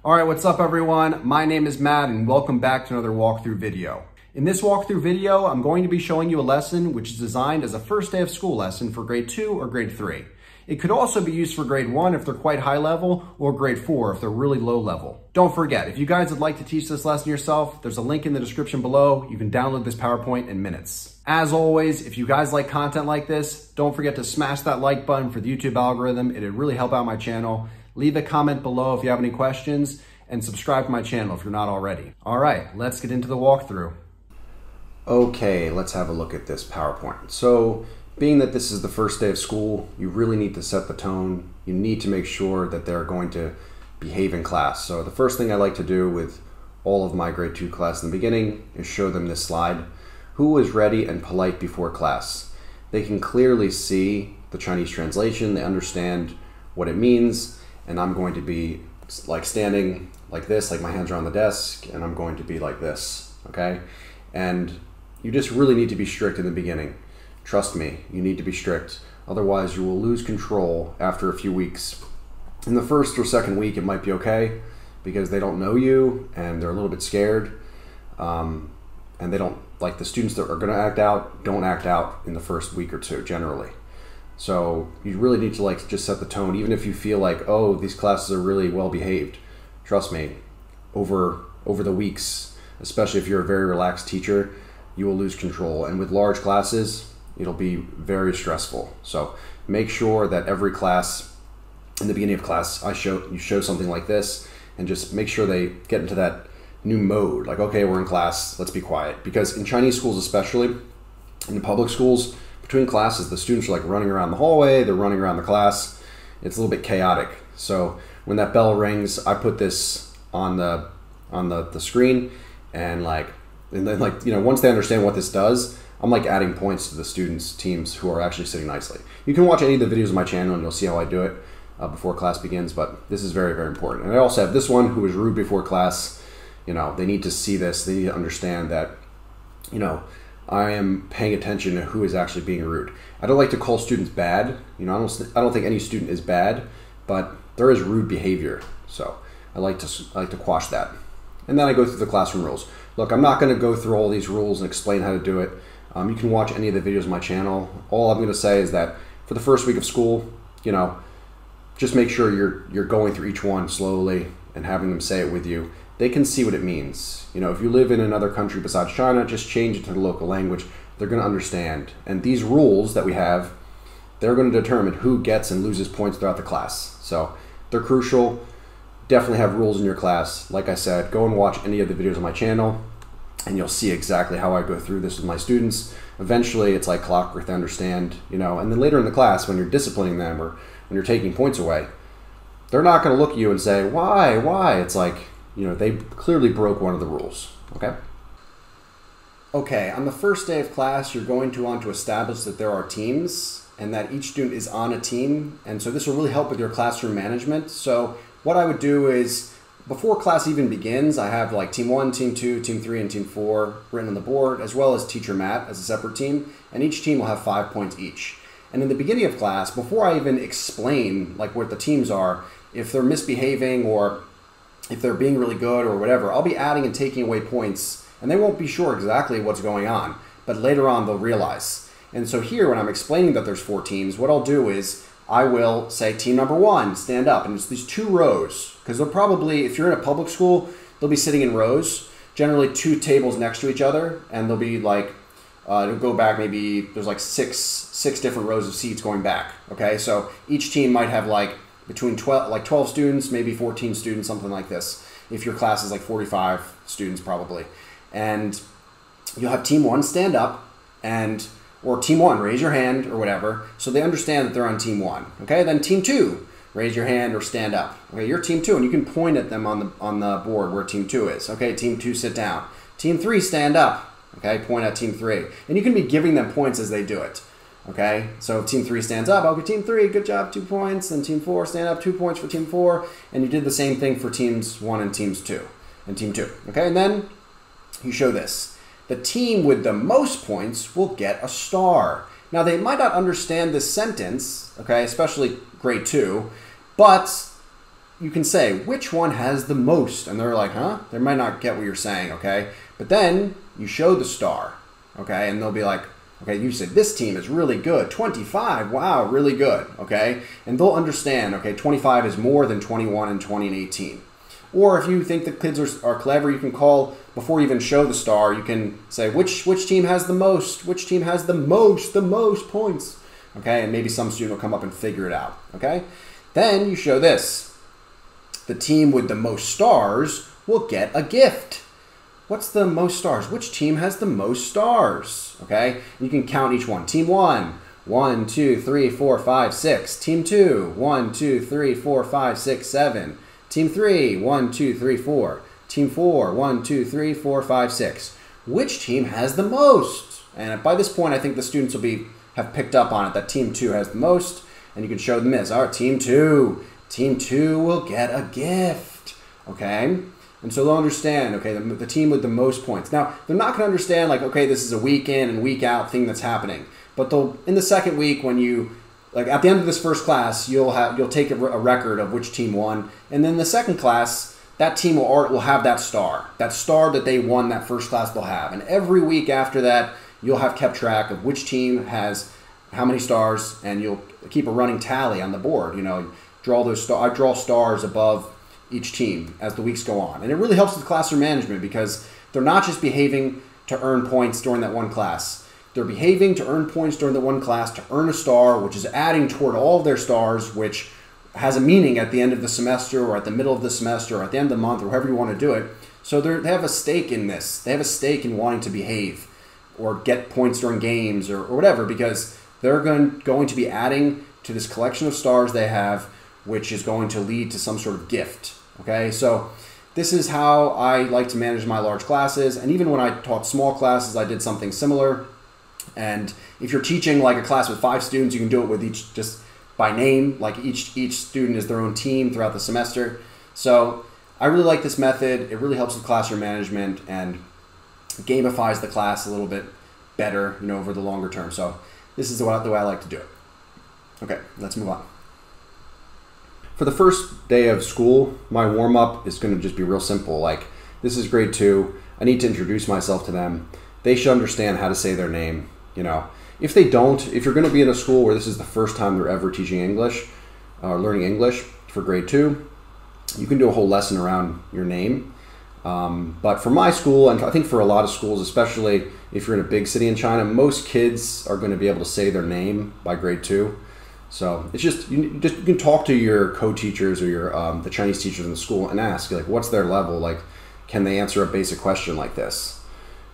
All right, what's up everyone? My name is Matt and welcome back to another walkthrough video. In this walkthrough video, I'm going to be showing you a lesson which is designed as a first day of school lesson for grade 2 or grade 3. It could also be used for grade 1 if they're quite high level or grade 4 if they're really low level. Don't forget, if you guys would like to teach this lesson yourself, there's a link in the description below. You can download this PowerPoint in minutes. As always, if you guys like content like this, don't forget to smash that like button for the YouTube algorithm. It'd really help out my channel. Leave a comment below if you have any questions and subscribe to my channel if you're not already. All right, let's get into the walkthrough. Okay, let's have a look at this PowerPoint. So, being that this is the first day of school, you really need to set the tone. You need to make sure that they're going to behave in class. So the first thing I like to do with all of my grade 2 class in the beginning is show them this slide. Who is ready and polite before class? They can clearly see the Chinese translation. They understand what it means. And I'm going to be like standing like this, like my hands are on the desk, and I'm going to be like this, okay? And you just really need to be strict in the beginning. Trust me, you need to be strict. Otherwise, you will lose control after a few weeks. In the first or second week, it might be okay because they don't know you and they're a little bit scared. And they don't, like the students that are gonna act out, don't act out in the first week or two, generally. So you really need to like just set the tone, even if you feel like, oh, these classes are really well behaved. Trust me, over the weeks, especially if you're a very relaxed teacher, you will lose control. And with large classes, it'll be very stressful. So make sure that every class, in the beginning of class, you show something like this, and just make sure they get into that new mode. Like, okay, we're in class, let's be quiet. Because in Chinese schools especially, in the public schools, between classes, the students are like running around the hallway, they're running around the class. It's a little bit chaotic. So when that bell rings, I put this on the screen, and then like, you know, once they understand what this does, I'm like adding points to the students' teams who are actually sitting nicely. You can watch any of the videos on my channel and you'll see how I do it before class begins, but this is very, very important. And I also have this one who is rude before class. You know, they need to see this, they need to understand that, you know, I am paying attention to who is actually being rude. I don't like to call students bad. You know, I don't think any student is bad, but there is rude behavior. So I like to quash that. And then I go through the classroom rules. Look, I'm not going to go through all these rules and explain how to do it. You can watch any of the videos on my channel. All I'm going to say is that for the first week of school, you know, just make sure you're going through each one slowly and having them say it with you. They can see what it means. You know, if you live in another country besides China, just change it to the local language. They're going to understand. And these rules that we have, they're going to determine who gets and loses points throughout the class. So they're crucial. Definitely have rules in your class. Like I said, go and watch any of the videos on my channel and you'll see exactly how I go through this with my students. Eventually, it's like clockwork, they understand, you know, and then later in the class, when you're disciplining them or when you're taking points away, they're not going to look at you and say, why? It's like, you know, they clearly broke one of the rules, okay? Okay, on the first day of class, you're going to want to establish that there are teams and that each student is on a team. And so this will really help with your classroom management. So what I would do is, before class even begins, I have like team 1, team 2, team 3, and team 4 written on the board, as well as teacher Matt as a separate team. And each team will have 5 points each. And in the beginning of class, before I even explain like what the teams are, if they're misbehaving or if they're being really good or whatever, I'll be adding and taking away points, and they won't be sure exactly what's going on, but later on they'll realize. And so here, when I'm explaining that there's 4 teams, what I'll do is I will say team number 1, stand up, and it's these 2 rows, because they'll probably, if you're in a public school, they'll be sitting in rows, generally 2 tables next to each other, and they'll be like, it'll go back maybe, there's like six different rows of seats going back, okay? So each team might have like between 12 students, maybe 14 students, something like this. If your class is like 45 students probably. And you'll have team 1 stand up, or team 1 raise your hand or whatever, so they understand that they're on team 1. Okay, then team 2 raise your hand or stand up. Okay, you're team 2, and you can point at them on the board where team 2 is. Okay, team 2 sit down. Team 3 stand up. Okay, point at team 3, and you can be giving them points as they do it. Okay, so if team 3 stands up, okay, team 3, good job, 2 points, and team 4 stand up, 2 points for team 4, and you did the same thing for teams 1 and team 2. Okay, and then you show this. The team with the most points will get a star. Now, they might not understand this sentence, okay, especially grade 2, but you can say, which one has the most? And they're like, huh? They might not get what you're saying, okay? But then you show the star, okay? And they'll be like, okay, you said this team is really good. 25, wow, really good, okay? And they'll understand, okay, 25 is more than 21 and 20 and 18. Or if you think the kids are clever, you can call, before you even show the star, you can say, which team has the most? Which team has the most points? Okay, and maybe some student will come up and figure it out, okay? Then you show this. The team with the most stars will get a gift. What's the most stars? Which team has the most stars? Okay, you can count each one. Team 1, 1, 2, 3, 4, 5, 6. Team 2, 1, 2, 3, 4, 5, 6, 7. Team 3, 1, 2, 3, 4. Team 4, 1, 2, 3, 4, 5, 6. Which team has the most? And by this point, I think the students will have picked up on it that Team 2 has the most, and you can show them this. All right, Team 2 will get a gift, okay? And so they'll understand, okay, the team with the most points. Now, they're not going to understand, like, okay, this is a week in and week out thing that's happening. But in the second week, when you, like, at the end of this first class, you'll take a record of which team won. And then the second class, that team will have that star that they won that first class they'll have. And every week after that, you'll have kept track of which team has how many stars, and you'll keep a running tally on the board. You know, draw those stars. I draw stars above each team as the weeks go on. And it really helps with classroom management because they're not just behaving to earn points during that one class. They're behaving to earn points during the one class to earn a star, which is adding toward all of their stars, which has a meaning at the end of the semester or at the middle of the semester or at the end of the month or however you want to do it. So they have a stake in this. They have a stake in wanting to behave or get points during games or whatever, because they're going to be adding to this collection of stars they have, which is going to lead to some sort of gift. Okay, so this is how I like to manage my large classes. And even when I taught small classes, I did something similar. And if you're teaching like a class with 5 students, you can do it with each just by name, like each student is their own team throughout the semester. So I really like this method. It really helps with classroom management and gamifies the class a little bit better, you know, over the longer term. So this is the way I like to do it. Okay, let's move on. For the first day of school, my warm-up is going to just be real simple. Like, this is grade 2. I need to introduce myself to them. They should understand how to say their name, you know. If they don't, if you're going to be in a school where this is the first time they're ever teaching English, or learning English for grade 2, you can do a whole lesson around your name. But for my school, and I think for a lot of schools, especially if you're in a big city in China, most kids are going to be able to say their name by grade 2. So it's just you can talk to your co-teachers or your the Chinese teachers in the school and ask, like, what's their level? Like, can they answer a basic question like this?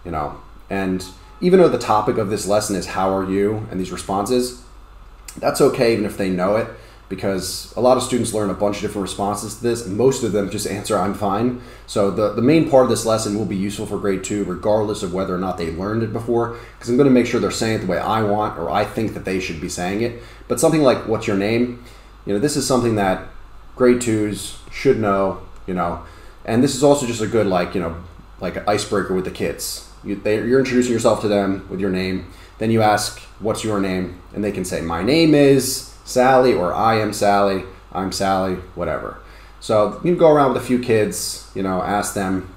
You know, and even though the topic of this lesson is how are you and these responses, that's okay even if they know it, because a lot of students learn a bunch of different responses to this, and most of them just answer I'm fine. So the main part of this lesson will be useful for grade 2 regardless of whether or not they learned it before, because I'm going to make sure they're saying it the way I want or I think that they should be saying it. But something like what's your name, you know, this is something that grade 2s should know, you know, and this is also just a good, like, you know, like an icebreaker with the kids. You're introducing yourself to them with your name, then you ask what's your name, and they can say my name is Sally, or I am Sally, I'm Sally, whatever. So you can go around with a few kids, you know, ask them,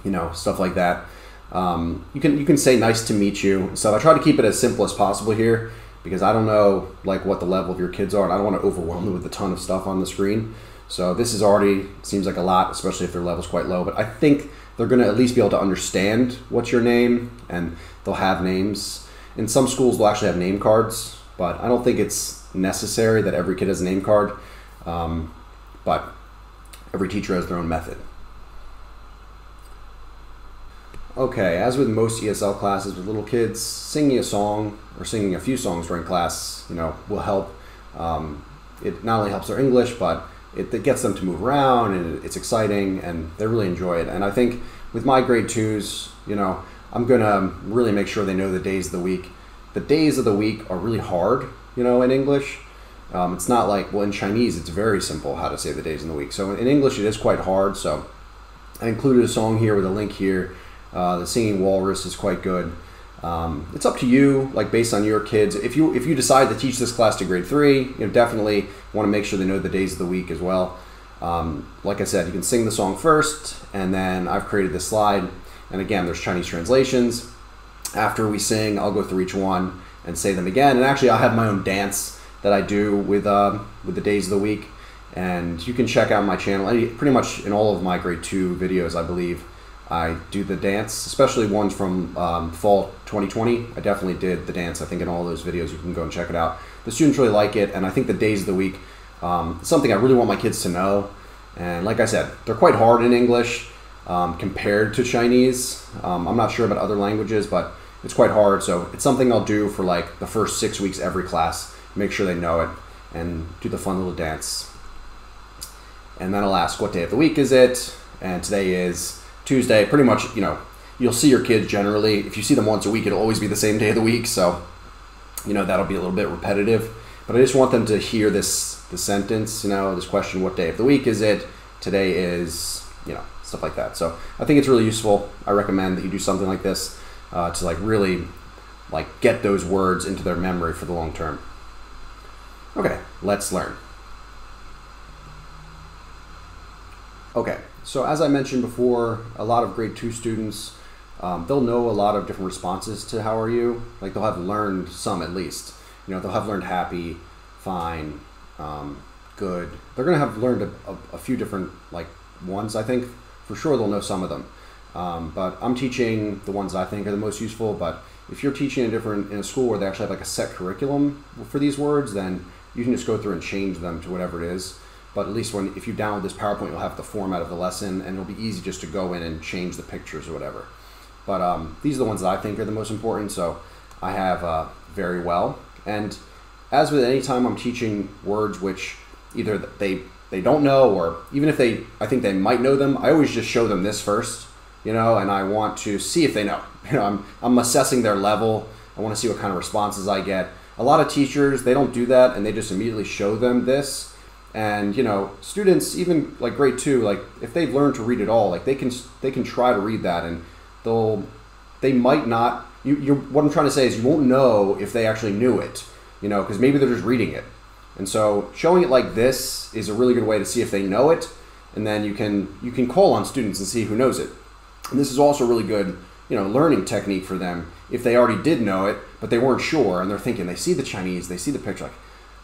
you know, stuff like that. You can say nice to meet you. So I try to keep it as simple as possible here, because I don't know like what the level of your kids are, and I don't want to overwhelm them with a ton of stuff on the screen. So this is already seems like a lot, especially if their level's quite low, but I think they're going to at least be able to understand what's your name, and they'll have names. In some schools, they'll actually have name cards, but I don't think it's necessary that every kid has a name card, but every teacher has their own method. Okay, as with most ESL classes with little kids, singing a song or singing a few songs during class, you know, will help. It not only helps their English, but it gets them to move around, and it's exciting, and they really enjoy it. And I think with my grade 2s, you know, I'm gonna really make sure they know the days of the week. The days of the week are really hard, you know, in English. It's not like, well, in Chinese, it's very simple how to say the days in the week. So in English, it is quite hard. So I included a song here with a link here. The Singing Walrus is quite good. It's up to you, like based on your kids. If you decide to teach this class to grade 3, you know, definitely want to make sure they know the days of the week as well. Like I said, you can sing the song first, and then I've created this slide. And again, there's Chinese translations. After we sing, I'll go through each one and say them again. And actually, I'll have my own dance that I do with the days of the week. And you can check out my channel. Pretty much in all of my grade 2 videos, I believe, I do the dance, especially ones from fall 2020. I definitely did the dance. I think in all those videos, you can go and check it out. The students really like it, and I think the days of the week, something I really want my kids to know. And like I said, they're quite hard in English compared to Chinese. I'm not sure about other languages, but it's quite hard. So it's something I'll do for like the first 6 weeks every class, make sure they know it, and do the fun little dance. And then I'll ask, what day of the week is it? And today is Tuesday. Pretty much, you know, you'll see your kids generally. If you see them once a week, it'll always be the same day of the week. So, you know, that'll be a little bit repetitive. But I just want them to hear the sentence, you know, this question, what day of the week is it? Today is, you know, stuff like that. So I think it's really useful. I recommend that you do something like this to like really like get those words into their memory for the long term. Okay, let's learn. Okay, so as I mentioned before, a lot of grade 2 students, they'll know a lot of different responses to how are you. Like they'll have learned some at least. You know, they'll have learned happy, fine, good. They're gonna have learned a few different like ones, I think. For sure they'll know some of them. But I'm teaching the ones I think are the most useful. But if you're teaching in a school where they actually have like a set curriculum for these words, then you can just go through and change them to whatever it is. But at least if you download this PowerPoint, you'll have the format of the lesson, and it'll be easy just to go in and change the pictures or whatever. But these are the ones that I think are the most important. So I have very well. And as with any time I'm teaching words which either they don't know, or even if I think they might know them, I always just show them this first, you know, and I want to see if they know. You know, I'm assessing their level. I want to see what kind of responses I get. A lot of teachers, they don't do that, and they just immediately show them this. And you know, students, even like grade 2, like if they've learned to read at all, like they can try to read that, and they might not. What I'm trying to say is you won't know if they actually knew it, you know, because maybe they're just reading it. And so showing it like this is a really good way to see if they know it, and then you can call on students and see who knows it. And this is also a really good, you know, learning technique for them if they already did know it, but they weren't sure, and they're thinking they see the Chinese, they see the picture, like,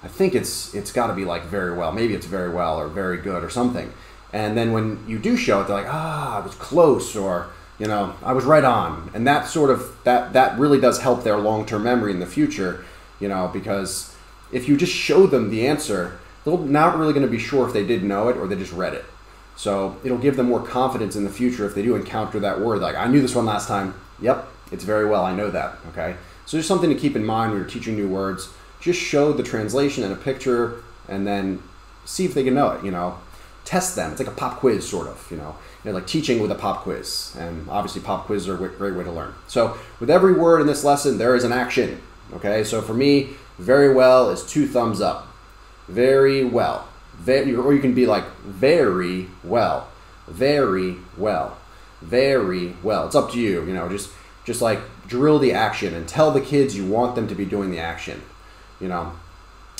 I think it's got to be like very well. Maybe it's very well or very good or something. And then when you do show it, they're like, I was close, or, you know, I was right on. And that sort of, that really does help their long-term memory in the future, you know, because if you just show them the answer, they're not really going to be sure if they did know it or they just read it. So it'll give them more confidence in the future if they do encounter that word. Like, I knew this one last time. Yep, it's very well. I know that, okay? So just something to keep in mind when you're teaching new words. Just show the translation and a picture, and then see if they can know it, you know. Test them. It's like a pop quiz, sort of, you know. You're like teaching with a pop quiz. And obviously pop quizzes are a great way to learn. So with every word in this lesson, there is an action, okay? So for me, very well is 2 thumbs up. Very well. Or you can be like, very well. Very well. Very well. It's up to you, you know. Just like drill the action and tell the kids you want them to be doing the action. You know,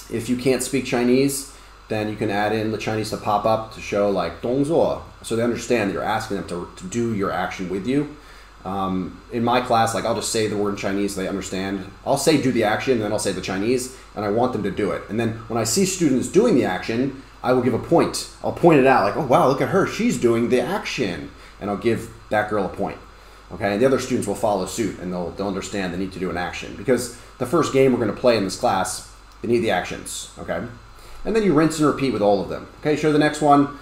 if you can't speak Chinese, then you can add in the Chinese to pop up to show like 动作, so they understand that you're asking them to do your action with you. In my class, like I'll just say the word in Chinese so they understand. I'll say do the action, and then I'll say the Chinese, and I want them to do it. And then when I see students doing the action, I will give a point. I'll point it out like, oh wow, look at her, she's doing the action. And I'll give that girl a point. Okay, and the other students will follow suit, and they'll understand they need to do an action, because the first game we're going to play in this class, they need the actions, okay? And then you rinse and repeat with all of them. Okay, show the next one.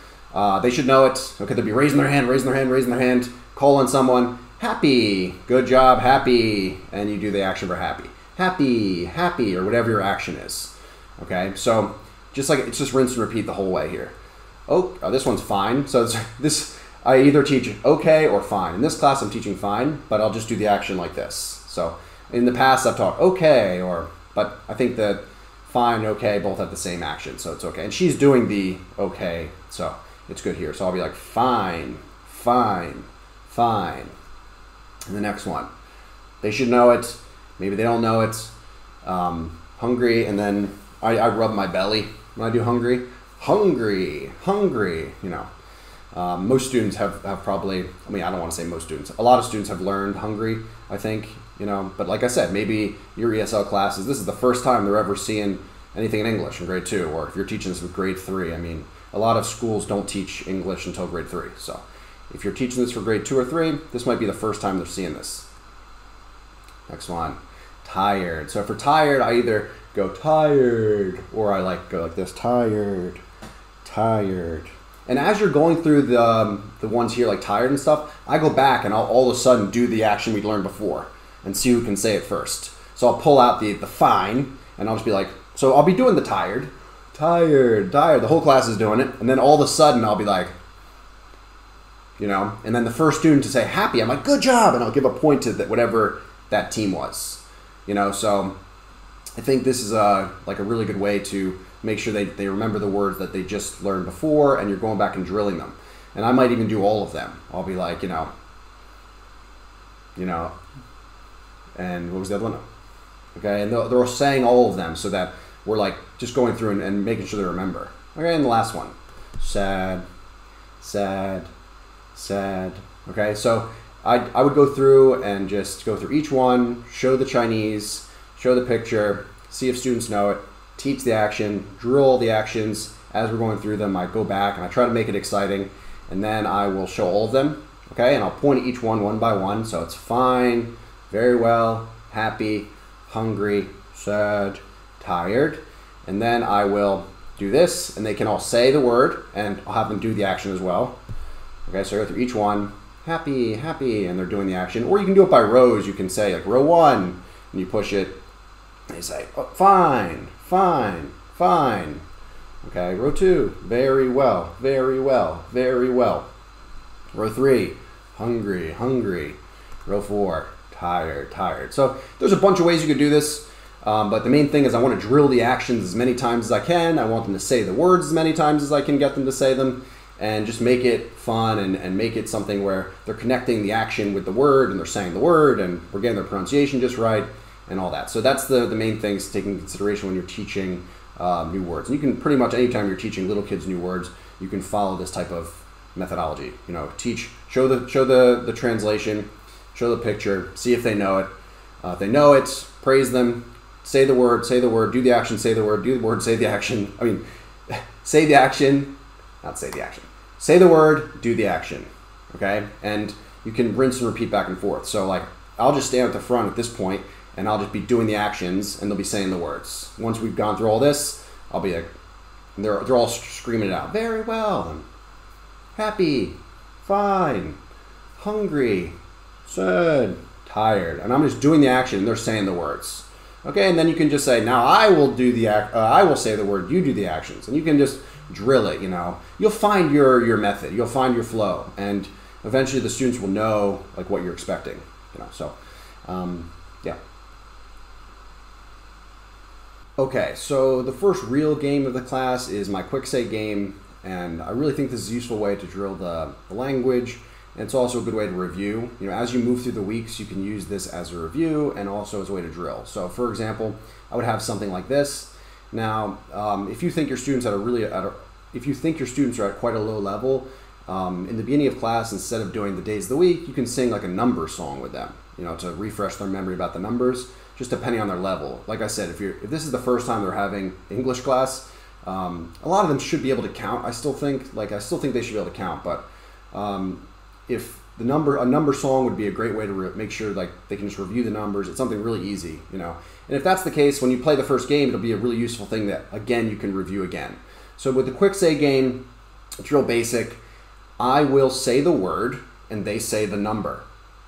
They should know it. Okay, they'll be raising their hand, raising their hand, raising their hand, call on someone. Happy, good job, happy, and you do the action for happy. Happy, happy, or whatever your action is. Okay, so it's just rinse and repeat the whole way here. Oh, this one's fine. So I either teach okay or fine. In this class, I'm teaching fine, but I'll just do the action like this. So in the past, I've taught okay, but I think that fine and okay both have the same action, so it's okay. And she's doing the okay, so it's good here. So I'll be like fine, fine, fine. And the next one, they should know it. Maybe they don't know it. Hungry, and then I rub my belly when I do hungry. hungry, hungry, you know. Most students have probably, I mean, I don't want to say most students. A lot of students have learned hungry, I think, you know. But like I said, maybe your ESL classes, this is the first time they're ever seeing anything in English in grade 2. Or if you're teaching this with grade 3, I mean, a lot of schools don't teach English until grade 3. So if you're teaching this for grade 2 or 3, this might be the first time they're seeing this. Next one, tired. So for tired, I either go tired, or I like go like this, tired, tired. And as you're going through the ones here, like tired and stuff, I go back and I'll all of a sudden do the action we learned before and see who can say it first. So I'll pull out the fine, and I'll just be like, so I'll be doing the tired, tired, tired. The whole class is doing it. And then all of a sudden I'll be like, you know, and then the first student to say happy, I'm like, good job. And I'll give a point to whatever that team was, you know. So I think this is like a really good way to make sure they remember the words that they just learned before, and you're going back and drilling them. And I might even do all of them. I'll be like, you know, and what was the other one? Okay, and they're saying all of them so that we're like just going through and making sure they remember. Okay, and the last one, sad, sad, sad. Okay, so I would go through and just go through each one, show the Chinese, show the picture, see if students know it, teach the action, drill all the actions. As we're going through them, I go back and I try to make it exciting, and then I will show all of them, okay? And I'll point at each one by one. So it's fine, very well, happy, hungry, sad, tired. And then I will do this, and they can all say the word, and I'll have them do the action as well. Okay, so I go through each one, happy, happy, and they're doing the action. Or you can do it by rows. You can say like row 1, and you push it, and you say, oh, fine, fine, fine. Okay, row 2, very well, very well, very well. Row 3, hungry, hungry. Row 4, tired, tired. So there's a bunch of ways you could do this, but the main thing is I want to drill the actions as many times as I can. I want them to say the words as many times as I can get them to say them, and just make it fun and make it something where they're connecting the action with the word, and they're saying the word, and we're getting their pronunciation just right, and all that. So that's the main things to take into consideration when you're teaching new words. And you can pretty much, anytime you're teaching little kids new words, you can follow this type of methodology. You know, show the translation, show the picture, see if they know it. If they know it, praise them, say the word, do the action, say the word, do the word, say the action. I mean, say the action, not say the action. Say the word, do the action, okay? And you can rinse and repeat back and forth. So like, I'll just stand at the front at this point, and I'll just be doing the actions, and they'll be saying the words. Once we've gone through all this, I'll be like, they're all screaming it out. Very well, and happy, fine, hungry, sad, tired. And I'm just doing the action, and they're saying the words. Okay, and then you can just say, now I will I will say the word, you do the actions. And you can just drill it, you know. You'll find your method, you'll find your flow, and eventually the students will know like what you're expecting, you know. So, yeah. Okay, so the first real game of the class is my quick say game, and I really think this is a useful way to drill the language, and it's also a good way to review. You know, as you move through the weeks, you can use this as a review and also as a way to drill. So for example, I would have something like this. Now, if you think your students are at quite a low level, in the beginning of class, instead of doing the days of the week, you can sing like a number song with them, you know, to refresh their memory about the numbers, just depending on their level. Like I said, if this is the first time they're having English class, a lot of them should be able to count. I still think they should be able to count, but if a number song would be a great way to make sure like they can just review the numbers. It's something really easy, you know. And if that's the case, when you play the first game, it'll be a really useful thing that again you can review again. So with the quick say game, it's real basic. I will say the word and they say the number.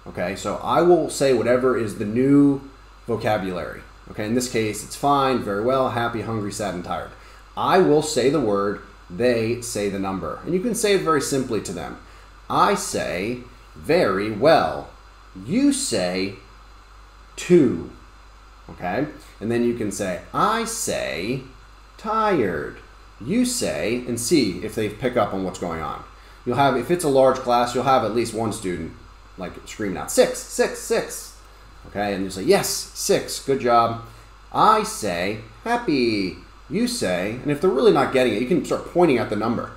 Okay, so I will say whatever is the new vocabulary. Okay, in this case, it's fine, very well, happy, hungry, sad, and tired. I will say the word, they say the number. And you can say it very simply to them. I say, very well. You say, 2. Okay? And then you can say, I say, tired. You say, and see if they pick up on what's going on. You'll have, if it's a large class, you'll have at least one student like screaming out, 6, 6, 6. Okay? And you say, yes, 6, good job. I say, happy, you say, and if they're really not getting it, you can start pointing at the number,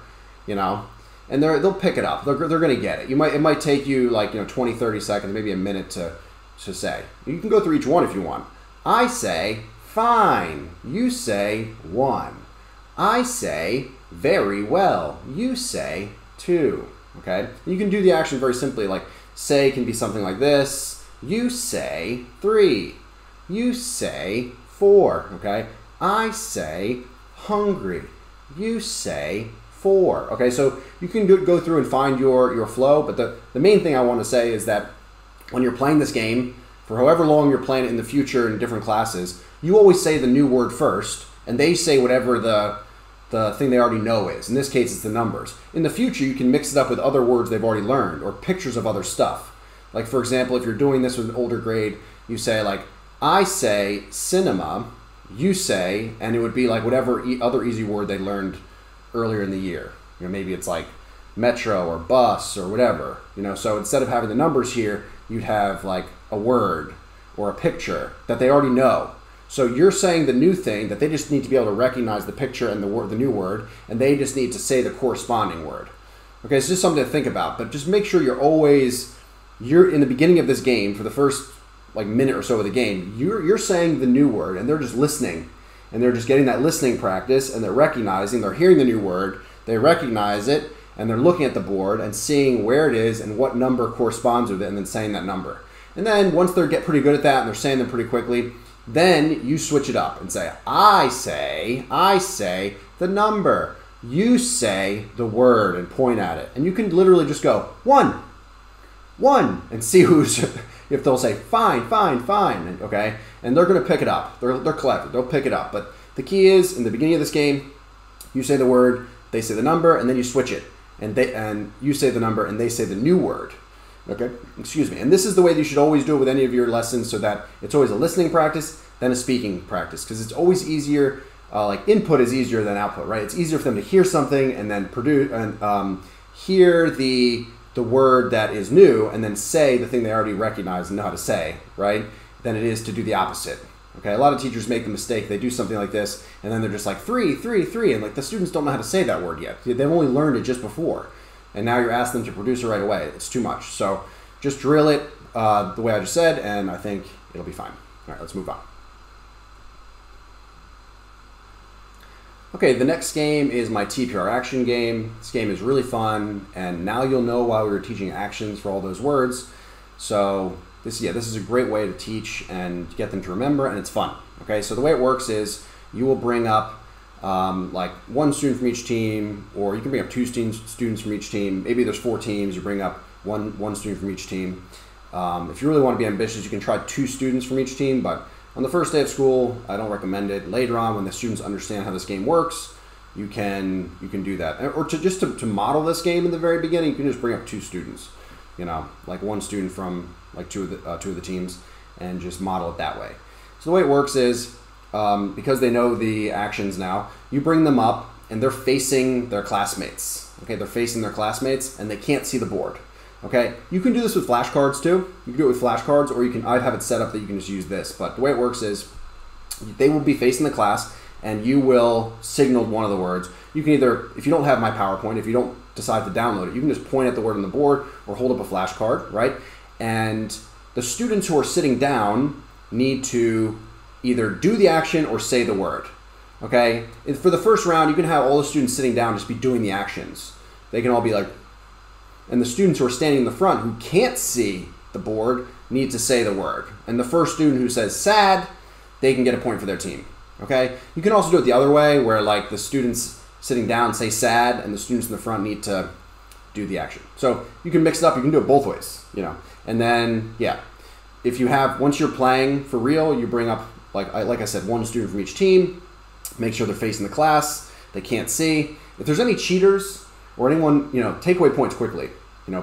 you know, and they'll pick it up. They're going to get it. It might take you like, 20, 30 seconds, maybe a minute to say. You can go through each one if you want. I say, fine. You say, 1. I say, very well. You say, 2. Okay? You can do the action very simply, like say can be something like this. You say, 3. You say, 4. Okay? I say, hungry. You say, 4. Okay, so you can go through and find your flow, but the main thing I want to say is that when you're playing this game, for however long you're playing it in the future in different classes, you always say the new word first, and they say whatever the thing they already know is. In this case, it's the numbers. In the future, you can mix it up with other words they've already learned or pictures of other stuff. Like, for example, if you're doing this with an older grade, you say, like, I say cinema, you say, and it would be like whatever other easy word they learned earlier in the year. Maybe it's like metro or bus or whatever. So instead of having the numbers here, you'd have like a word or a picture that they already know. So you're saying the new thing that they just need to be able to recognize the picture and the new word, and they just need to say the corresponding word. Okay, it's just something to think about, but just make sure you're in the beginning of this game for the first like minute or so of the game, you're saying the new word, and they're just listening, and they're just getting that listening practice, and they're hearing the new word, they recognize it, and they're looking at the board and seeing where it is and what number corresponds with it, and then saying that number. And then once they get pretty good at that and they're saying them pretty quickly, then you switch it up and say, I say the number. You say the word and point at it. And you can literally just go, 1, and see if they'll say, fine, okay? And they're going to pick it up. They're clever. They'll pick it up. But the key is, in the beginning of this game, you say the word, they say the number, and then you switch it. And you say the number, and they say the new word. Okay? Excuse me. And this is the way that you should always do it with any of your lessons, so that it's always a listening practice than a speaking practice. Because it's always easier, like input is easier than output, right? It's easier for them to hear something and then produce, and hear the word that is new and then say the thing they already recognize and know how to say, right? Than it is to do the opposite. Okay, a lot of teachers make the mistake, they do something like this, and then they're just like 3, and like the students don't know how to say that word yet. They've only learned it just before, and now you're asking them to produce it right away. It's too much. So just drill it the way I just said, and I think it'll be fine. All right, let's move on. Okay, the next game is my TPR action game. This game is really fun, and now you'll know why we were teaching actions for all those words. So this is a great way to teach and get them to remember, and it's fun. Okay, so the way it works is you will bring up like one student from each team, or you can bring up 2 students from each team. Maybe there's 4 teams, you bring up one student from each team. If you really want to be ambitious, you can try 2 students from each team, but on the first day of school, I don't recommend it. Later on, when the students understand how this game works, you can do that. Or to model this game in the very beginning, you can just bring up 2 students, like one student from like two of the teams, and just model it that way. So the way it works is, because they know the actions now, you bring them up and they're facing their classmates. Okay, they're facing their classmates and they can't see the board. Okay, you can do this with flashcards too. You can do it with flashcards, or I'd have it set up that you can just use this. But the way it works is they will be facing the class and you will signal one of the words. You can either, if you don't have my PowerPoint, if you don't decide to download it, you can just point at the word on the board or hold up a flashcard, right? And the students who are sitting down need to either do the action or say the word. Okay, and for the first round, you can have all the students sitting down just be doing the actions. They can all be like, and the students who are standing in the front who can't see the board need to say the word. And the first student who says sad, they can get a point for their team. Okay, you can also do it the other way, where like the students sitting down say sad and the students in the front need to do the action. So you can mix it up, you can do it both ways, And then, yeah, if you have, once you're playing for real, you bring up, like I said, 1 student from each team, make sure they're facing the class, they can't see. If there's any cheaters or anyone, take away points quickly.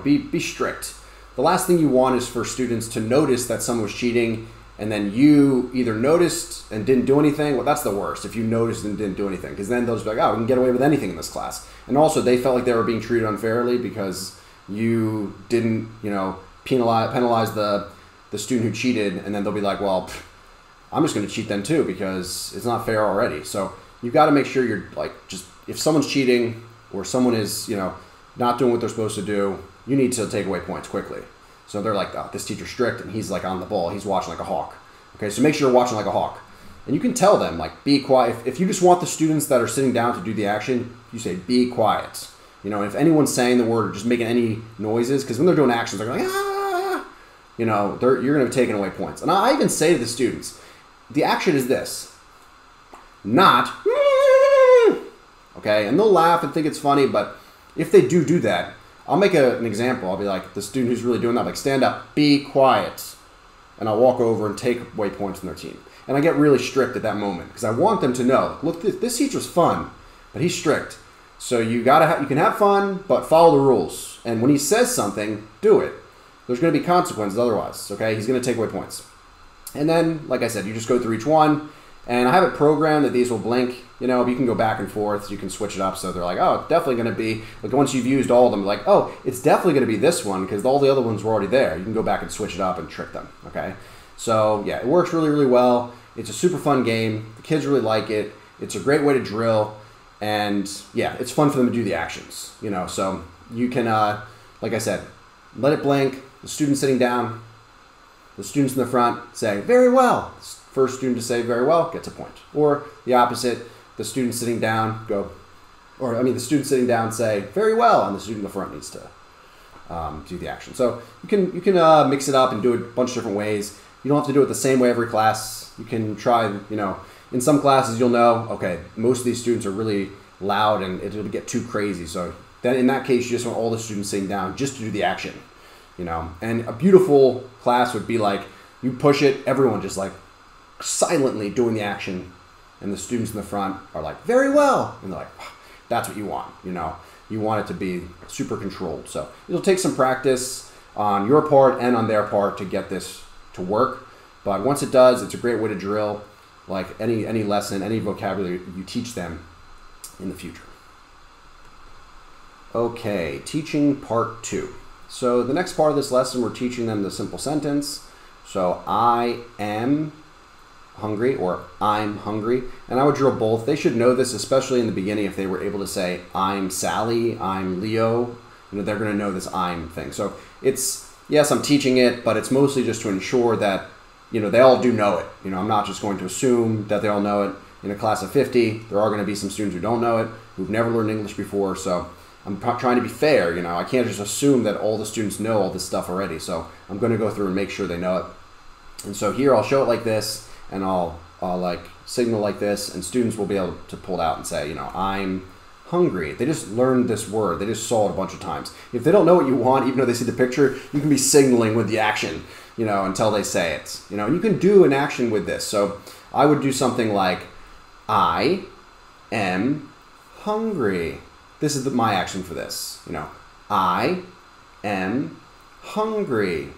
Be strict. The last thing you want is for students to notice that someone was cheating, and then you either noticed and didn't do anything. Well, that's the worst, if you noticed and didn't do anything, because then they'll just be like, oh, we can get away with anything in this class. And also, they felt like they were being treated unfairly because you didn't, penalize the student who cheated, and then they'll be like, well, I'm just going to cheat then too because it's not fair already. So you got to make sure you're like, just if someone's cheating or someone is, you know, not doing what they're supposed to do, you need to take away points quickly. So they're like, oh, this teacher's strict and he's like on the ball. He's watching like a hawk. Okay, so make sure you're watching like a hawk. And you can tell them, like, be quiet. If you just want the students that are sitting down to do the action, you say, be quiet. You know, if anyone's saying the word or just making any noises, because when they're doing actions, they're like, ah, you know, you're going to be taking away points. And I even say to the students, the action is this, not, okay? And they'll laugh and think it's funny, but if they do that, I'll make an example. I'll be like, the student who's really doing that, like, stand up, be quiet. And I'll walk over and take away points from their team. And I get really strict at that moment because I want them to know, look, this teacher's fun, but he's strict. So you can have fun, but follow the rules. And when he says something, do it. There's going to be consequences otherwise, okay? He's going to take away points. And then, like I said, you just go through each one. And I have it programmed that these will blink. You know, you can go back and forth. So you can switch it up. So they're like, oh, it's definitely going to be, like once you've used all of them, like, oh, it's definitely going to be this one because all the other ones were already there. You can go back and switch it up and trick them, okay? So yeah, it works really, really well. It's a super fun game. The kids really like it. It's a great way to drill. And yeah, it's fun for them to do the actions, you know. So you can, like I said, let it blink. The student sitting down, the students in the front say, very well. First student to say very well gets a point. Or the opposite, the student sitting down the student sitting down say very well, and the student in the front needs to do the action. So you can mix it up and do it a bunch of different ways. You don't have to do it the same way every class. You can try, you know, in some classes you'll know, okay, most of these students are really loud and it'll get too crazy. So then in that case, you just want all the students sitting down just to do the action, you know. And a beautiful class would be like, you push it, everyone just like silently doing the action, and the students in the front are like, very well. And they're like, that's what you want, you know. You want it to be super controlled. So it'll take some practice on your part and on their part to get this to work, but once it does, it's a great way to drill like any lesson, any vocabulary you teach them in the future. Okay, teaching part 2. So the next part of this lesson, we're teaching them the simple sentence. So I am hungry, or I'm hungry, and I would drill both. They should know this, especially in the beginning. If they were able to say I'm Sally, I'm Leo, you know, they're going to know this I'm thing. So it's, yes, I'm teaching it, but it's mostly just to ensure that, you know, they all do know it. You know, I'm not just going to assume that they all know it. In a class of 50, there are going to be some students who don't know it, who've never learned English before. So I'm trying to be fair. You know, I can't just assume that all the students know all this stuff already. So I'm going to go through and make sure they know it. And so here I'll show it like this, and I'll like signal like this, and students will be able to pull it out and say, you know, I'm hungry. They just learned this word. They just saw it a bunch of times. If they don't know what you want, even though they see the picture, you can be signaling with the action, you know, until they say it. You know, and you can do an action with this. So I would do something like, I am hungry. This is my action for this. You know, I am hungry.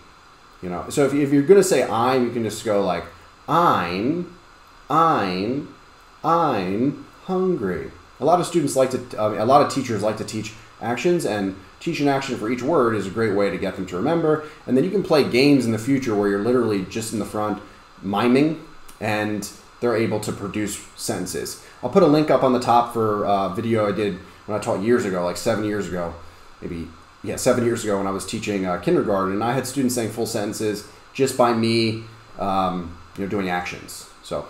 You know, so if you're going to say I'm, you can just go like, I'm hungry. A lot of students like to, a lot of teachers like to teach actions, and teach an action for each word is a great way to get them to remember. And then you can play games in the future where you're literally just in the front miming, and they're able to produce sentences. I'll put a link up on the top for a video I did when I taught years ago, like 7 years ago, maybe, yeah, 7 years ago when I was teaching kindergarten, and I had students saying full sentences just by me, you know, doing actions. So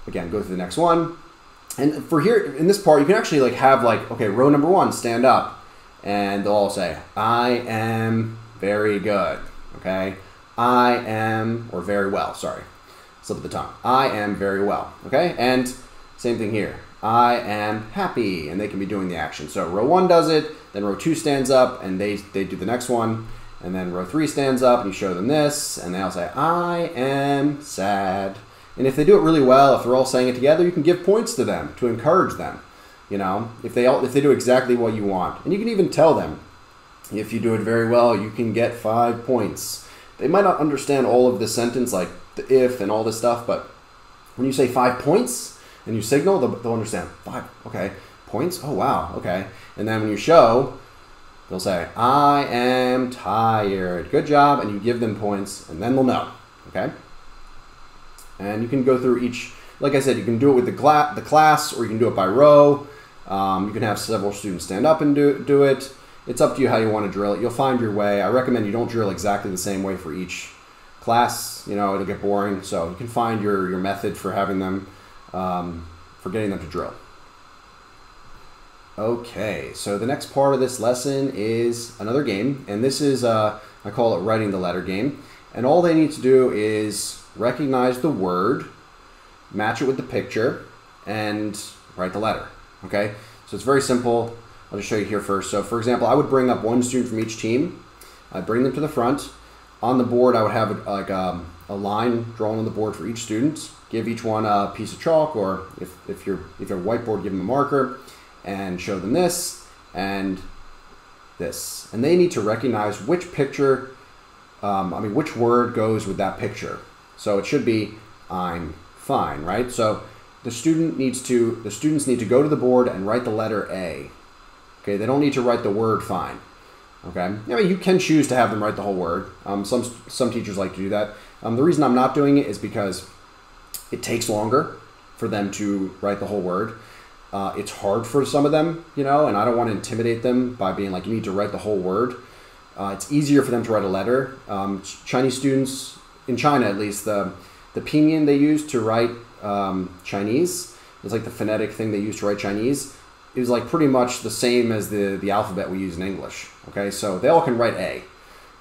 again, go through the next one. And for here, in this part, you can actually like have like, okay, row number 1, stand up, and they'll all say, I am very good, okay? I am, or very well, sorry, slip of the tongue. I am very well, okay? And same thing here. I am happy, and they can be doing the action. So row 1 does it, then row 2 stands up, and they do the next one, and then row 3 stands up, and you show them this, and they all say, I am sad. And if they do it really well, if they're all saying it together, you can give points to them to encourage them. You know, if they do exactly what you want. And you can even tell them, if you do it very well, you can get 5 points. They might not understand all of the sentence, like the if and all this stuff, but when you say 5 points and you signal, they'll understand. 5, okay, points? Oh, wow, okay. And then when you show, they'll say, I am tired. Good job. And you give them points, and then they'll know, okay? And you can go through each, like I said, you can do it with the class, or you can do it by row. You can have several students stand up and do it. It's up to you how you want to drill it. You'll find your way. I recommend you don't drill exactly the same way for each class. You know, it'll get boring. So you can find your method for having them, for getting them to drill. Okay, so the next part of this lesson is another game, and this is, I call it writing the letter game. And all they need to do is recognize the word, match it with the picture, and write the letter, okay? So it's very simple. I'll just show you here first. So for example, I would bring up one student from each team. I'd bring them to the front. On the board, I would have like a line drawn on the board for each student, give each one a piece of chalk, or if you're a whiteboard, give them a marker, and show them this and this. And they need to recognize which picture, which word goes with that picture. So it should be, I'm fine, right? So the students need to go to the board and write the letter A. Okay, they don't need to write the word fine. Okay, I mean, you can choose to have them write the whole word. Some teachers like to do that. The reason I'm not doing it is because it takes longer for them to write the whole word. It's hard for some of them, you know, and I don't want to intimidate them by being like, you need to write the whole word. It's easier for them to write a letter. Chinese students, in China at least, the pinyin they use to write Chinese is like the phonetic thing they use to write Chinese. Is like pretty much the same as the alphabet we use in English. Okay, so they all can write A.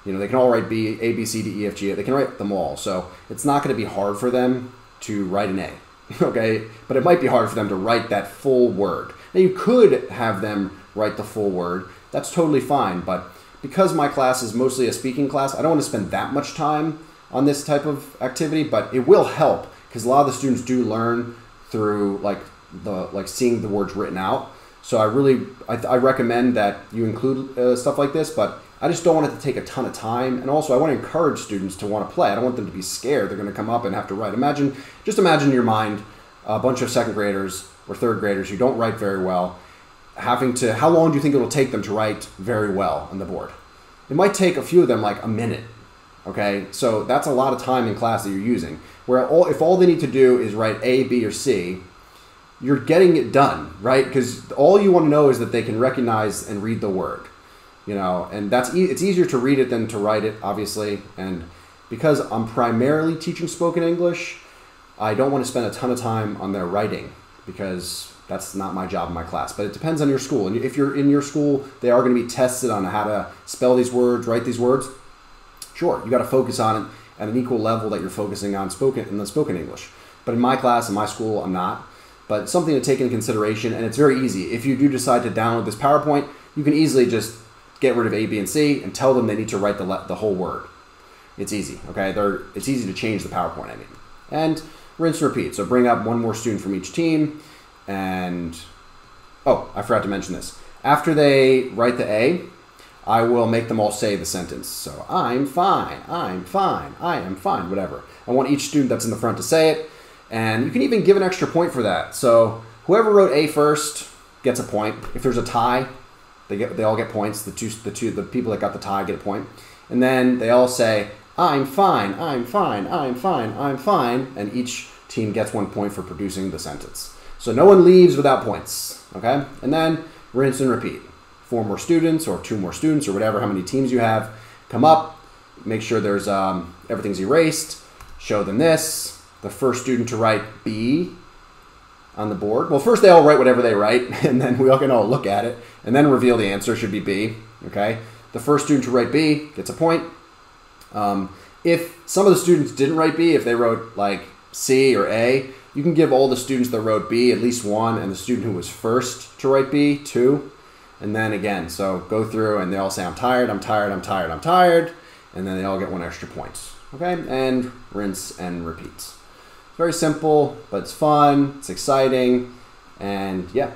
You know, they can all write B, A, B, C, D, E, F, G. They can write them all. So it's not going to be hard for them to write an A. Okay, but it might be hard for them to write that full word. Now you could have them write the full word. That's totally fine. But because my class is mostly a speaking class, I don't want to spend that much time on this type of activity. But it will help because a lot of the students do learn through like seeing the words written out. So I recommend that you include stuff like this, but I just don't want it to take a ton of time. And also I want to encourage students to want to play. I don't want them to be scared they're going to come up and have to write. Just imagine in your mind a bunch of second graders or third graders who don't write very well, how long do you think it'll take them to write very well on the board? It might take a few of them like a minute. Okay, so that's a lot of time in class that you're using. Where if all they need to do is write A, B, or C, you're getting it done, right? Because all you want to know is that they can recognize and read the word, you know, and it's easier to read it than to write it, obviously. And because I'm primarily teaching spoken English, I don't want to spend a ton of time on their writing because that's not my job in my class. But it depends on your school. And if you're in your school, they are going to be tested on how to spell these words, write these words. Sure, you got to focus on it at an equal level that you're focusing on the spoken English. But in my class, in my school, I'm not. But something to take into consideration, and it's very easy. If you do decide to download this PowerPoint, you can easily just get rid of A, B, and C and tell them they need to write the whole word. It's easy, okay? It's easy to change the PowerPoint, I mean. And rinse and repeat. So bring up one more student from each team, and, oh, I forgot to mention this. After they write the A, I will make them all say the sentence. So, I'm fine, I'm fine, I am fine, whatever. I want each student that's in the front to say it. And you can even give an extra point for that. So whoever wrote A first gets a point. If there's a tie, they all get points. The people that got the tie get a point. And then they all say, I'm fine, I'm fine, I'm fine, I'm fine. And each team gets 1 point for producing the sentence. So no one leaves without points, okay? And then rinse and repeat. 4 more students or 2 more students or whatever, how many teams you have, come up, make sure there's everything's erased, show them this. The first student to write B on the board. Well, first they all write whatever they write, and then we all can all look at it, and then reveal the answer should be B, okay? The first student to write B gets a point. If some of the students didn't write B, if they wrote like C or A, you can give all the students that wrote B at least 1, and the student who was first to write B, 2. And then again, so go through and they all say, I'm tired, I'm tired, I'm tired, I'm tired, and then they all get 1 extra point, okay? And rinse and repeat. Very simple, but it's fun, it's exciting, and yeah,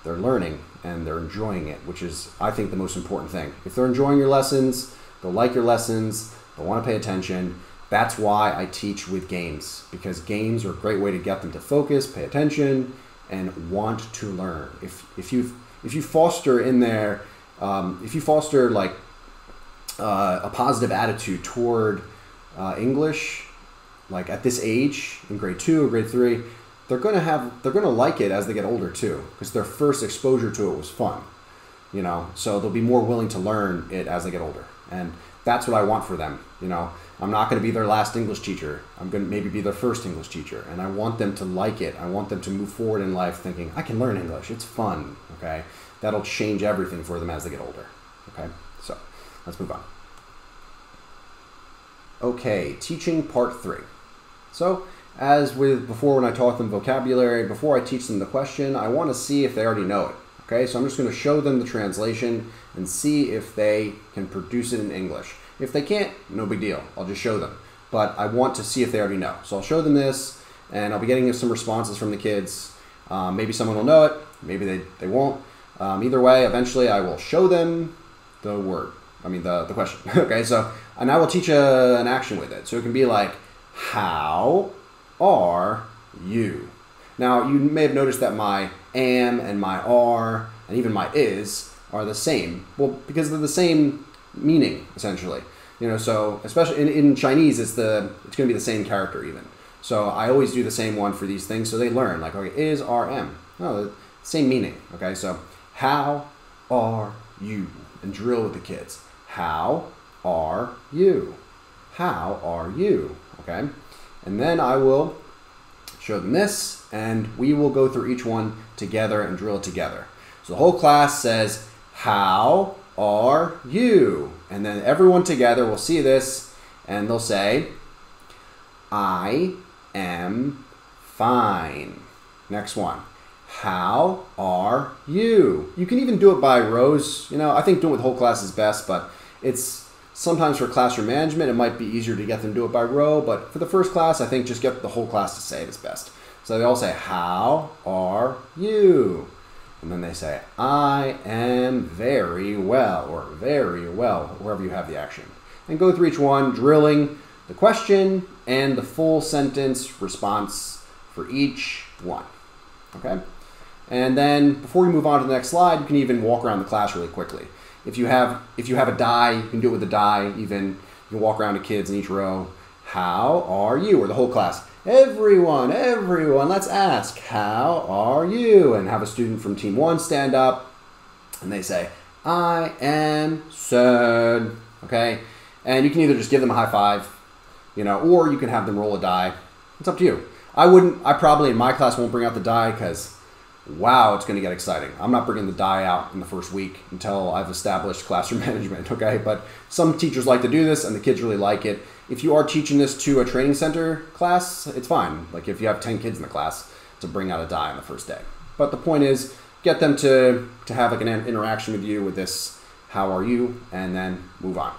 they're learning and they're enjoying it, which is, I think, the most important thing. If they're enjoying your lessons, they'll like your lessons, they'll want to pay attention. That's why I teach with games, because games are a great way to get them to focus, pay attention, and want to learn. If you foster in there, if you foster like a positive attitude toward English, like at this age, in grade 2 or grade 3, they're gonna like it as they get older too, because their first exposure to it was fun, you know. So they'll be more willing to learn it as they get older, and that's what I want for them, you know. I'm not going to be their last English teacher. I'm going to maybe be their first English teacher, and I want them to like it. I want them to move forward in life thinking, I can learn English. It's fun, okay? That'll change everything for them as they get older, okay? So let's move on. Okay, teaching part 3. So as with before when I taught them vocabulary, before I teach them the question, I want to see if they already know it, okay? So I'm just going to show them the translation and see if they can produce it in English. If they can't, no big deal. I'll just show them. But I want to see if they already know. So I'll show them this, and I'll be getting some responses from the kids. Maybe someone will know it. Maybe they won't. Either way, eventually I will show them the word. I mean, the question. Okay, so, and I will teach an action with it. So it can be like, how are you? Now, you may have noticed that my am and my are and even my is are the same. Well, because they're the same meaning, essentially. You know, so especially in Chinese, it's going to be the same character even. So I always do the same one for these things so they learn. Like, okay, is, are, am. No, the same meaning. Okay, so how are you? And drill with the kids. How are you? How are you? Okay, and then I will show them this, and we will go through each one together and drill it together. So the whole class says, how are you? And then everyone together will see this, and they'll say, I am fine. Next one. How are you? You can even do it by rows. You know, I think doing it with the whole class is best, but it's sometimes for classroom management, it might be easier to get them to do it by row, but for the first class, I think just get the whole class to say it is best. So they all say, how are you? And then they say, I am very well, or very well, wherever you have the action. And go through each one, drilling the question and the full sentence response for each one. Okay? And then before we move on to the next slide, you can even walk around the class really quickly. If you have a die, you can do it with a die. Even you can walk around to kids in each row. How are you? Or the whole class. Everyone, let's ask, how are you? And have a student from team 1 stand up and they say, I am sad. Okay? And you can either just give them a high five, you know, or you can have them roll a die. It's up to you. I probably in my class won't bring out the die because, wow, it's going to get exciting. I'm not bringing the die out in the first week until I've established classroom management, okay? But some teachers like to do this and the kids really like it. If you are teaching this to a training center class, it's fine. Like if you have 10 kids in the class to bring out a die on the first day. But the point is, get them to have like an interaction with you with this, how are you? And then move on.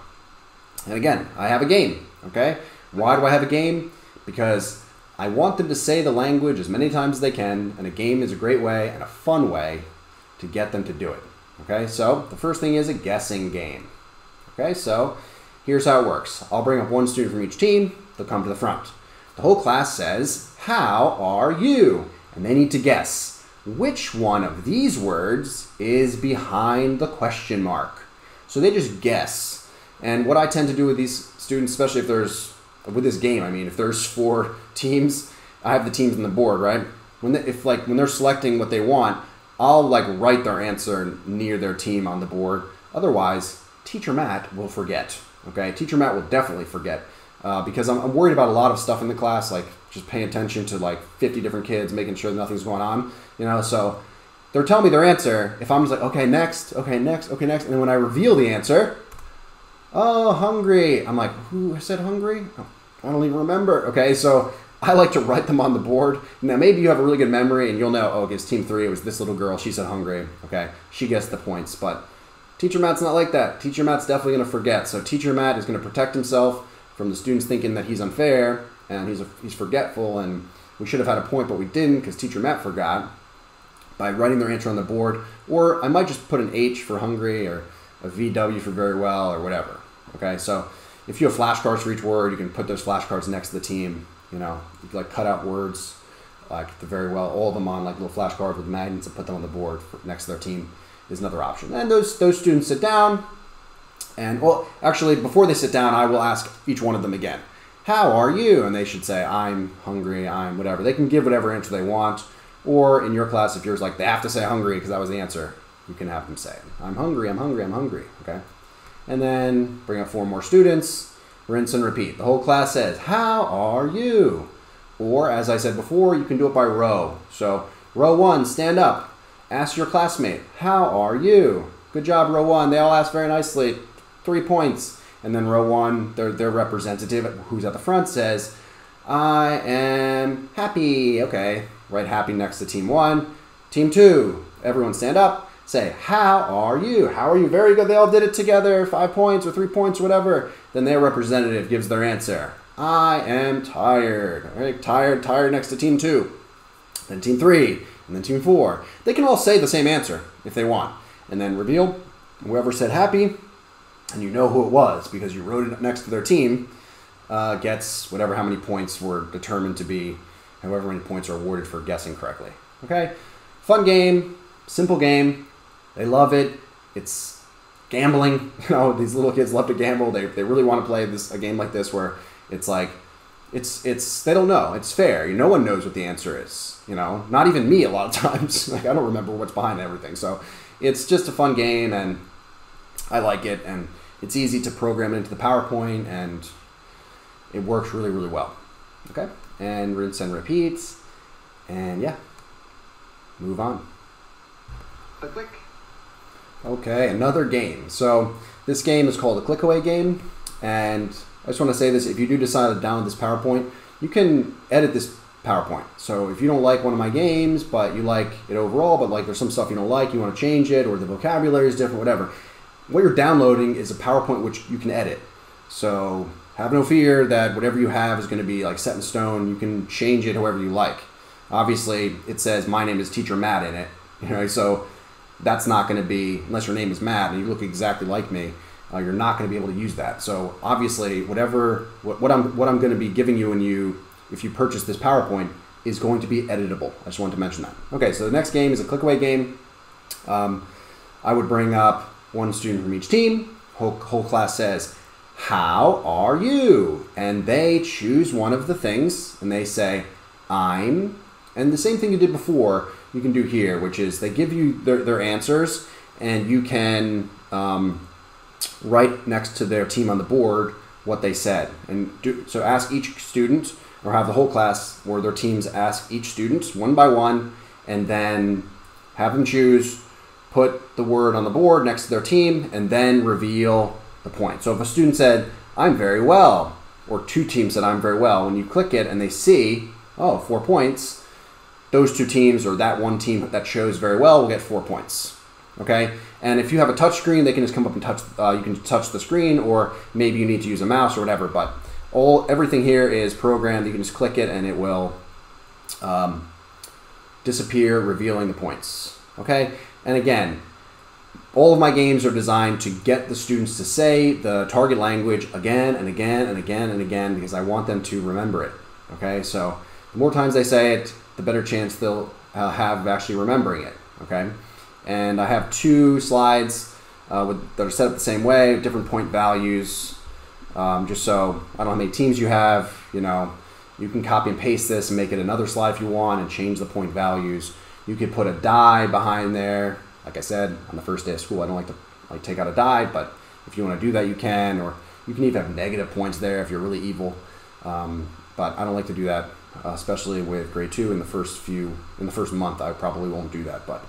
And again, I have a game, okay? Why do I have a game? Because I want them to say the language as many times as they can, and a game is a great way and a fun way to get them to do it. Okay, so the first thing is a guessing game. Okay, so here's how it works. I'll bring up one student from each team. They'll come to the front. The whole class says, how are you? And they need to guess which one of these words is behind the question mark. So they just guess. And what I tend to do with these students, especially if there's, with this game, I mean, if there's 4 teams, I have the teams on the board, right? When they're selecting what they want, I'll like write their answer near their team on the board. Otherwise, Teacher Matt will forget. Okay, Teacher Matt will definitely forget because I'm worried about a lot of stuff in the class, like just paying attention to like 50 different kids, making sure nothing's going on. You know, so they're telling me their answer. If I'm just like, okay, next, okay, next, okay, next, and then when I reveal the answer, oh, hungry. I'm like, who said hungry? Oh, I don't even remember. Okay, so I like to write them on the board. Now, maybe you have a really good memory and you'll know, oh, okay, it's team 3. It was this little girl. She said hungry. Okay, she gets the points. But Teacher Matt's not like that. Teacher Matt's definitely going to forget. So Teacher Matt is going to protect himself from the students thinking that he's unfair and he's forgetful and we should have had a point, but we didn't because Teacher Matt forgot by writing their answer on the board. Or I might just put an H for hungry or a VW for very well or whatever. Okay, so if you have flashcards for each word, you can put those flashcards next to the team. You know, you can like cut out words like the very well, all of them on like little flashcards with magnets and put them on the board next to their team is another option. And those students sit down and, well, actually before they sit down, I will ask each one of them again, how are you? And they should say, I'm hungry, I'm whatever. They can give whatever answer they want. Or in your class, if yours like, they have to say hungry because that was the answer, you can have them say, I'm hungry, I'm hungry, I'm hungry, okay? And then bring up 4 more students, rinse and repeat. The whole class says, how are you? Or as I said before, you can do it by row. So row 1, stand up, ask your classmate, how are you? Good job, row 1. They all ask very nicely, 3 points. And then row 1, their representative, who's at the front, says, I am happy. Okay, write happy next to team 1. Team 2, everyone stand up, say, how are you? How are you? Very good. They all did it together, 5 points or 3 points or whatever. Then their representative gives their answer. I am tired. All right, tired next to team 2. Then team 3, and then team 4. They can all say the same answer if they want. And then reveal whoever said happy, and you know who it was because you wrote it next to their team, gets how many points were determined to be, however many points are awarded for guessing correctly. Okay? Fun game, simple game. They love it. It's gambling. You know, these little kids love to gamble. They really want to play a game like this where it's like, they don't know. It's fair. No one knows what the answer is. You know, not even me a lot of times. Like, I don't remember what's behind everything. So it's just a fun game, and I like it, and it's easy to program it into the PowerPoint, and it works really, really well. Okay, and rinse and repeat, and yeah, move on. Click. Okay, another game. So this game is called the Clickaway game, and I just want to say this, if you do decide to download this PowerPoint, you can edit this PowerPoint. So if you don't like one of my games, but you like it overall, but like there's some stuff you don't like, you want to change it, or the vocabulary is different, whatever, what you're downloading is a PowerPoint which you can edit. So have no fear that whatever you have is going to be like set in stone. You can change it however you like. Obviously, it says my name is Teacher Matt in it, you know, so that's not going to be, unless your name is Matt and you look exactly like me, you're not going to be able to use that. So obviously, what I'm going to be giving you, if you purchase this PowerPoint, is going to be editable. I just wanted to mention that. Okay, so the next game is a Clickaway game. I would bring up one student from each team. Whole class says, how are you? And they choose one of the things, and they say, I'm, and the same thing you did before, you can do here, which is they give you their answers, and you can write next to their team on the board what they said. So ask each student, or have the whole class or their teams ask each student one by one, and then have them choose, put the word on the board next to their team, and then reveal the point. So if a student said, I'm very well, or 2 teams said, I'm very well, when you click it and they see, oh, 4 points, those 2 teams or that one team that shows very well will get 4 points. Okay? And if you have a touch screen, they can just come up and touch, you can touch the screen, or maybe you need to use a mouse or whatever, but everything here is programmed. You can just click it and it will disappear, revealing the points. Okay? And again, all of my games are designed to get the students to say the target language again and again and again and again, because I want them to remember it. Okay? So the more times they say it, the better chance they'll have of actually remembering it. Okay? And I have 2 slides that are set up the same way, different point values. Just so, I don't know how many teams you have, you know, you can copy and paste this and make it another slide if you want and change the point values. You could put a die behind there. Like I said, on the first day of school, I don't like to take out a die, but if you want to do that, you can, or you can even have negative points there if you're really evil. But I don't like to do that, especially with grade 2 in the first month. I probably won't do that, but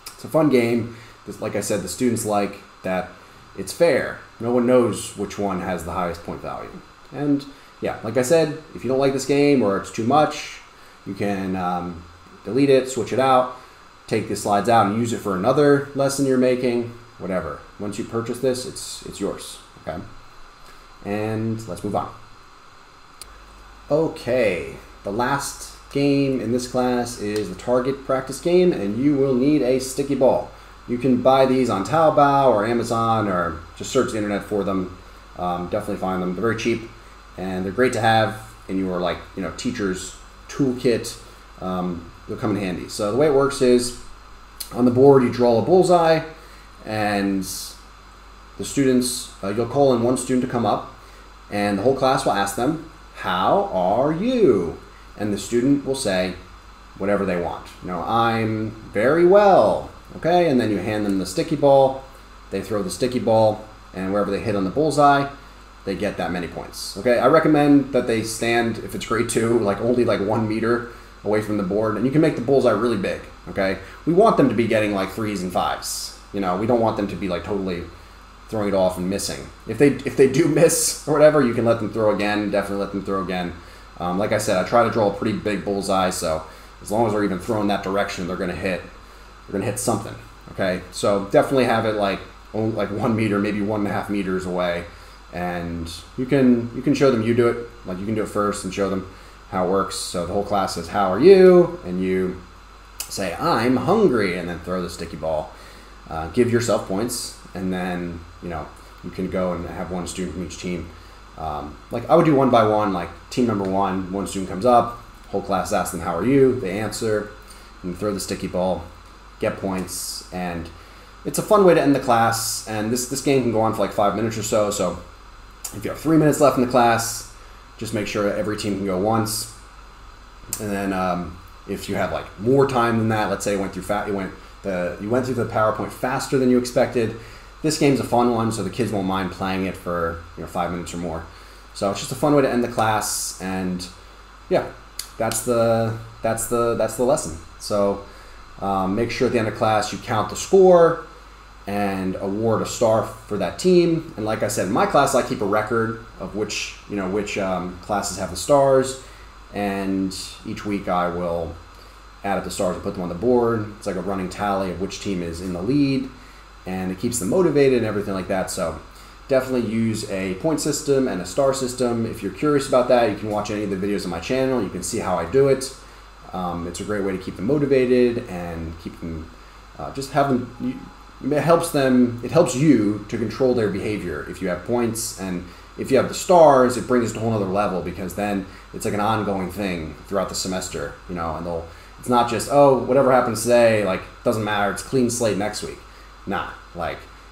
it's a fun game. Like I said, the students like that it's fair. No one knows which one has the highest point value. And yeah, like I said, if you don't like this game or it's too much, you can delete it, switch it out, take the slides out and use it for another lesson you're making, whatever. Once you purchase this, it's yours, okay? And let's move on. Okay, the last game in this class is the target practice game, and you will need a sticky ball. You can buy these on Taobao or Amazon, or just search the internet for them. Definitely find them. They're very cheap, and they're great to have in your teacher's toolkit. They'll come in handy. So the way it works is, on the board you draw a bullseye, and the students, you'll call in one student to come up, and the whole class will ask them, how are you? And the student will say whatever they want. I'm very well, okay? And then you hand them the sticky ball, they throw the sticky ball, and wherever they hit on the bullseye, they get that many points, okay? I recommend that they stand, if it's grade 2, only 1 meter away from the board, and you can make the bullseye really big, okay? We want them to be getting 3s and 5s. We don't want them to be totally throwing it off and missing. If they do miss or whatever, you can let them throw again. Definitely let them throw again. Like I said, I try to draw a pretty big bullseye, so as long as they're even throwing that direction, they're gonna hit something. Okay, so definitely have it like 1 meter, maybe 1.5 meters away, and you can show them you do it. You can do it first and show them how it works. So the whole class says, "How are you?" and you say, "I'm hungry," and then throw the sticky ball. Give yourself points, and then you can go and have one student from each team. I would do one by one. Team number one student comes up, whole class asks them, "How are you?" They answer, and throw the sticky ball, get points, and it's a fun way to end the class. And this game can go on for 5 minutes or so. So if you have 3 minutes left in the class, just make sure every team can go once. And then if you have more time than that, let's say you went through the PowerPoint faster than you expected, this game's a fun one, so the kids won't mind playing it for 5 minutes or more. So it's just a fun way to end the class, and yeah, that's the lesson. So make sure at the end of class you count the score and award a star for that team. And like I said, in my class, I keep a record of which classes have the stars, and each week I will add up the stars and put them on the board. It's like a running tally of which team is in the lead, and it keeps them motivated and everything like that. So definitely use a point system and a star system. If you're curious about that, you can watch any of the videos on my channel. You can see how I do it. It's a great way to keep them motivated and keep them it helps you to control their behavior if you have points. And if you have the stars, it brings it to a whole other level, because then it's an ongoing thing throughout the semester, and it's not just, oh, whatever happens today, doesn't matter, it's clean slate next week. Nah,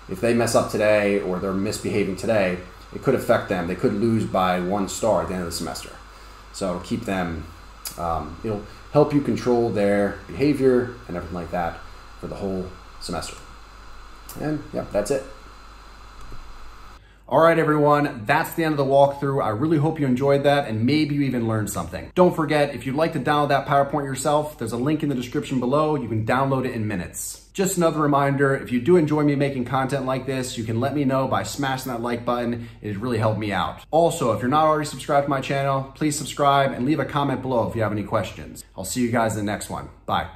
if they mess up today or they're misbehaving today, it could affect them. They could lose by 1 star at the end of the semester. So it'll keep them, it'll help you control their behavior and everything like that for the whole semester. And yeah, that's it. All right, everyone, that's the end of the walkthrough. I really hope you enjoyed that, and maybe you even learned something. Don't forget, if you'd like to download that PowerPoint yourself, there's a link in the description below. You can download it in minutes. Just another reminder, if you do enjoy me making content like this, you can let me know by smashing that like button. It has really helped me out. Also, if you're not already subscribed to my channel, please subscribe and leave a comment below if you have any questions. I'll see you guys in the next one. Bye.